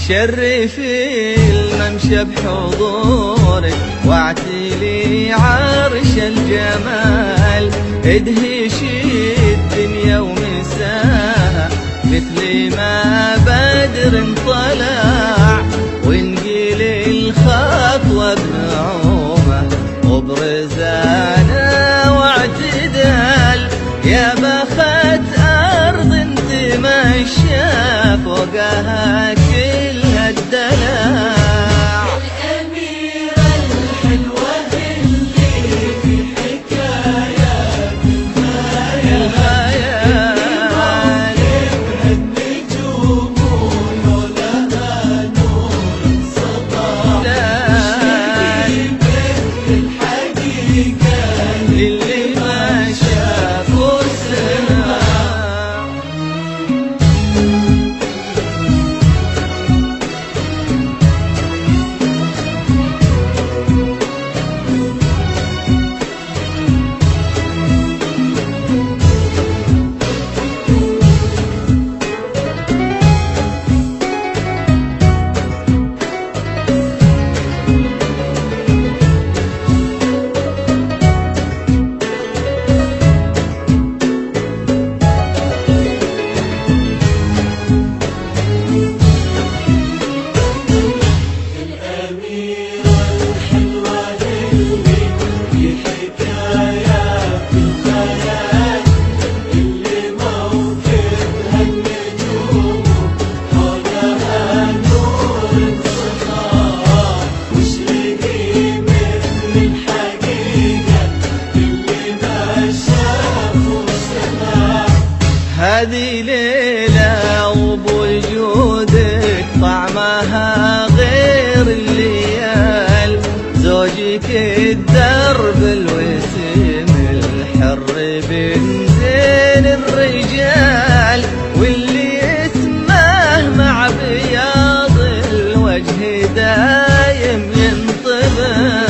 شرفي الممشى بحضورك واعتلي عرش الجمال، ادهشي الدنيا ومساها مثل ما بدر طلع، ونقيل الخطوة بنعومة وبرزانة واعتدال، يا بخت أرض انت ماشية فوقها كل الدلع. الأميرة الحلوة اللي في حكايات الخيال، موقفها النجوم ولولها نور سطع، شيء مثل الحقيقة اللي ما شاف وسمع. هذه ليلة وبوجودك طعمها غير الليال، زوجك الدرب الوسيم الحر بن زين الرجال، واللي اسمه مع بياض الوجه دايم ينطبع.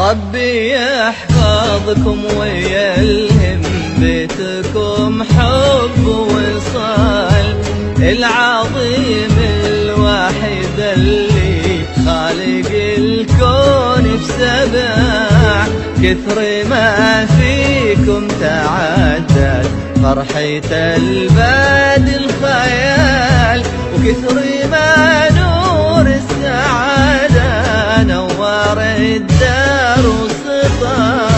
ربي يحفظكم ويلهم بيتكم حب وصال، العظيم الواحد اللي خالق الكون بسبع، كثر ما فيكم تعدد فرحة الباد الخيال، وكثر ما نور السعادة نور الدار وسطا.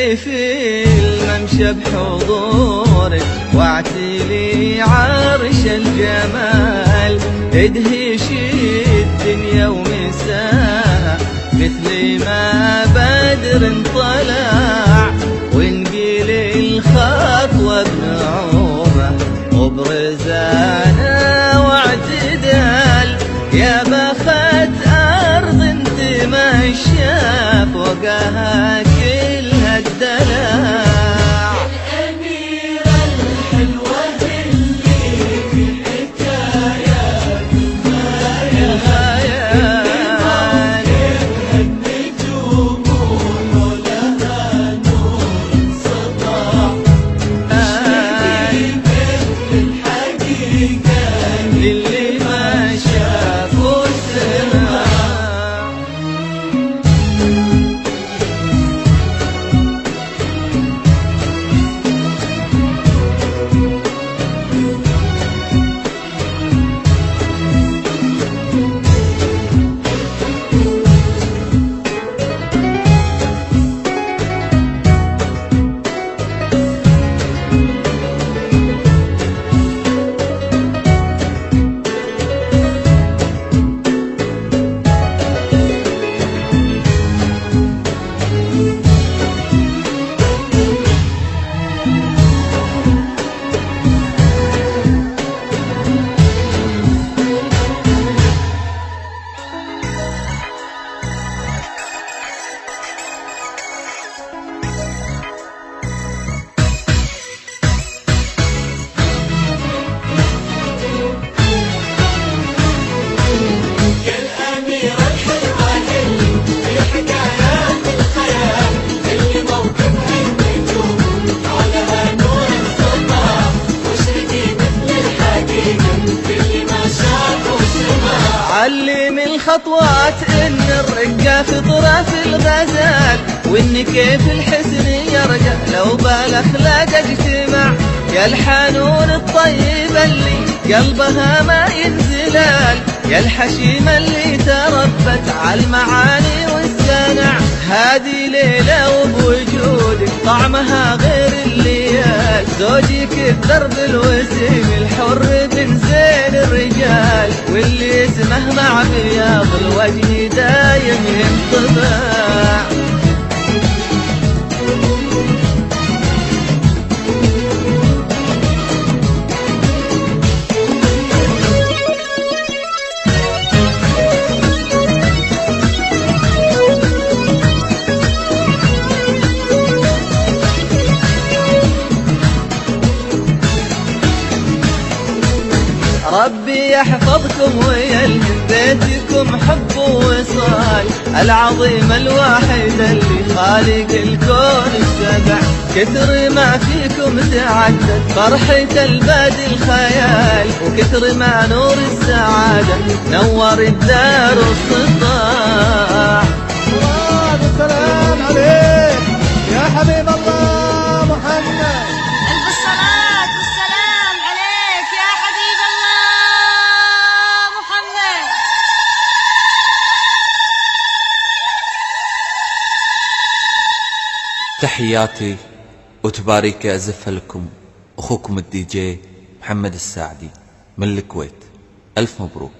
لي في الممشى بحضورك واعتلي عرش الجمال، ادهش الدنيا ومساها مثل ما بدر طلع، ونقيل الخطوة بنعومة وبرزانة واعتدال، يا بخت أرض انت ما شاف فوقها كل هالدلع. الأميرة الحلوة اللي في حكايات الخيال، النجوم ولها نور سطع، شيء مثل الحقيقة للي ما شاف وسمع. علم الخطوات ان الرقة فطرة في الغزال، وان كيف الحسن يرجع لو بالاخلاق اجتمع، يا الحنون الطيبة اللي قلبها ما ينزلال، يا الحشيمة اللي تربت على المعاني والسنع، هذه ليلة وبوجودك طعمها غير الليال، زوجك الدرب الوسيم الحر بن زين الرجال، واللي اسمه مع بياض الوجه دايم ينطبع. ربي يحفظكم ويلهم بيتكم حب ووصال، العظيم الواحد اللي خالق الكون السبع، كثر ما فيكم تعدد فرحة البادي الخيال، وكثر ما نور السعادة نور الدار والصداع. صلاة والسلام عليك يا حبيب الله محمد. ألف الصلاة والسلام عليك يا حبيب الله محمد. تحياتي وتباريكي أزف لكم أخوكم الدي جي محمد الساعدي من الكويت. ألف مبروك.